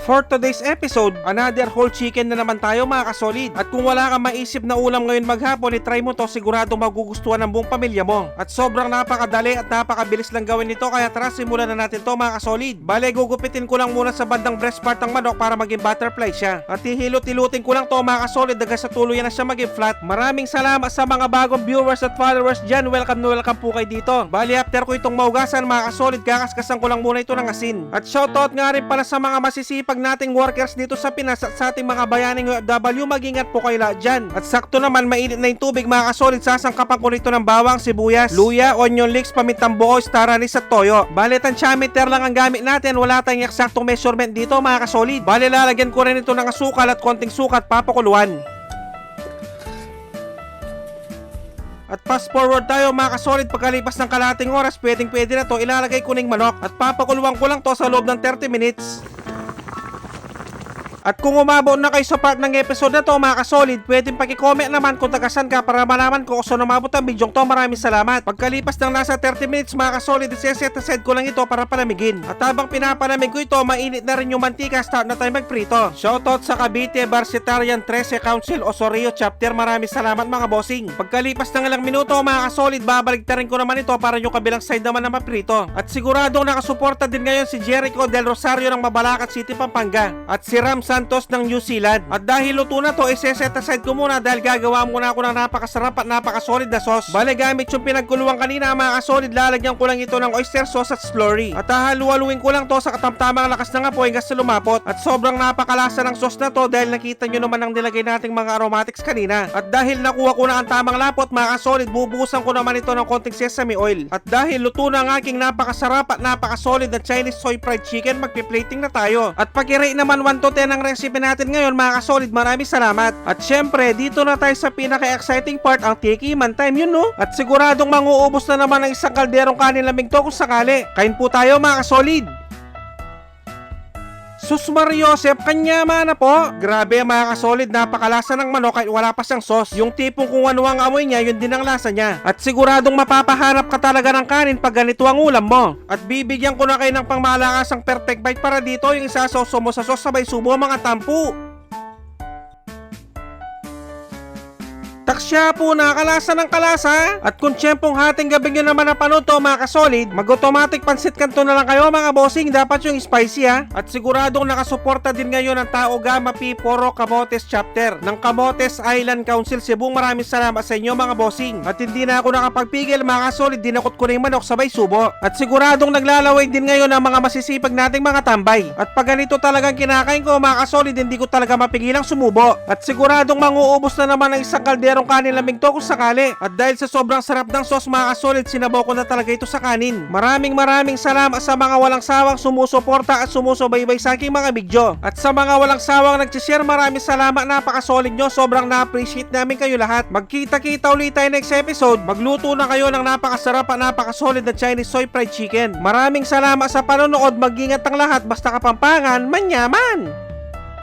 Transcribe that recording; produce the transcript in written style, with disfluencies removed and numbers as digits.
for today's episode, another whole chicken na naman tayo mga kasolid. At kung wala kang maisip na ulam ngayon maghapon, try mo to, sigurado magugustuhan ng buong pamilya mo. At sobrang napakadali at napakabilis lang gawin nito, kaya tara simulan na natin to mga kasolid. Bale, gugupitin ko lang muna sa bandang breast part ng manok para maging butterfly siya. At hihilot-hilutin ko lang to mga kasolid hanggang sa tuluyan na siya maging flat. Maraming salamat sa mga bagong viewers at followers dyan. Welcome na welcome po kayo dito. Bale, after ko itong maugasan mga kasolid, kakaskasan ko lang muna ito ng asin. At shoutout nga rin pala sa mga masisipag nating workers dito sa Pinas at sa ating mga bayaning OFW, mag-ingat po kayo lahat dyan. At sakto naman, mainit na yung tubig mga kasolid, sasangkapan ko nito ng bawang, sibuyas, luya, onion leeks, pamintang buo, star anise at toyo. Bale, tansyameter lang ang gamit natin, wala tayong eksaktong measurement dito mga kasolid. Bale, lalagyan ko rin ito ng asukal at konting sukat, papakuluan. At fast forward tayo mga kasolid, pagkalipas ng kalahating oras, pwede na to, ilalagay ko ng manok at papakuluan ko lang to sa loob ng 30 minutes. At kung umabot na kayo sa part ng episode na to mga kasolid, pwedeng paki-comment naman kung tagasan ka para malaman ko kung saan umabot ang video to. Maraming salamat. Pagkalipas ng nasa 30 minutes mga kasolid, set aside ko lang ito para palamigin. At habang pinapalamig ko ito, mainit na rin yung mantika, start na tayo magprito. Shoutout sa Cavite Varsitarian 13 Council Osorio Chapter, maraming salamat mga bossing. Pagkalipas ng ilang minuto mga kasolid, babaligtarin ko naman ito para yung kabilang side naman na maprito. At siguradong nakasuporta din ngayon si Jericho Del Rosario ng Mabalacat City, Pampanga. At si Ram Santos ng New Zealand. At dahil luto na to, set aside ko muna dahil gagawa muna ako ng napakasarap at napakasolid na sauce. Bale, gamit yung pinagkuluan kanina mga kasolid, lalagyan ko lang ito ng oyster sauce at slurry. At hahalu-haluin ko lang to sa katamtamang lakas ng apoy hanggang sa lumapot. At sobrang napakalasa ng sauce na to dahil nakita nyo naman ang nilagay nating mga aromatics kanina. At dahil nakuha ko na ang tamang lapot mga kasolid, bubuhusan ko naman ito ng konting sesame oil. At dahil luto na ang aking napakasarap at napakasolid na Chinese soy fried chicken, magpi-plating na tayo. At pag-rate naman 1 to 10 ang recipe natin ngayon mga kasolid, maraming salamat. At syempre, dito na tayo sa pinaka-exciting part, ang tikiman time, yun no? At siguradong manguubos na naman ng isang kalderong kanin lamig to kung sakali. Kain po tayo mga kasolid. Sus Mariosep, kanya mana po. Grabe mga kasolid, napakalasa ng manok kahit wala pa siyang sauce. Yung tipong kung ano ang amoy niya, yun din ang lasa niya. At siguradong mapapahanap ka talaga ng kanin pag ganito ang ulam mo. At bibigyan ko na kayo ng pangmalakasang perfect bite para dito yung isasoso mo sa sauce sabay subo mga tampu. Taksya po, nakalasa ng kalasa. At kung tiyempong hating gabi nyo naman napanood to mga kasolid, mag-automatic pansit kanto na lang kayo mga bossing, dapat yung spicy ha. At siguradong nakasuporta din ngayon ang Tao Gama P4 Camotes Chapter ng Camotes Island Council Cebu. Maraming salamat sa inyo mga bossing. At hindi na ako nakapagpigil mga kasolid, dinakot ko na yung manok sabay subo. At siguradong naglalaway din ngayon ang mga masisipag nating mga tambay. At pag ganito talagang kinakain ko mga kasolid, hindi ko talaga mapigilang sumubo. At siguradong manguubos na naman ng isang kalderong kanin lamig to kung sakali. At dahil sa sobrang sarap ng sauce mga kasolid, sinabaw ko na talaga ito sa kanin. Maraming salamat sa mga walang sawang sumusuporta at sumusubaybay sa aking mga video. At sa mga walang sawang nag-share, maraming salamat, napakasolid nyo. Sobrang na-appreciate namin kayo lahat. Magkita-kita ulit tayo next episode. Magluto na kayo ng napakasarap at napakasolid na Chinese soy fried chicken. Maraming salamat sa panonood. Mag-ingat ang lahat, basta Kapampangan manyaman.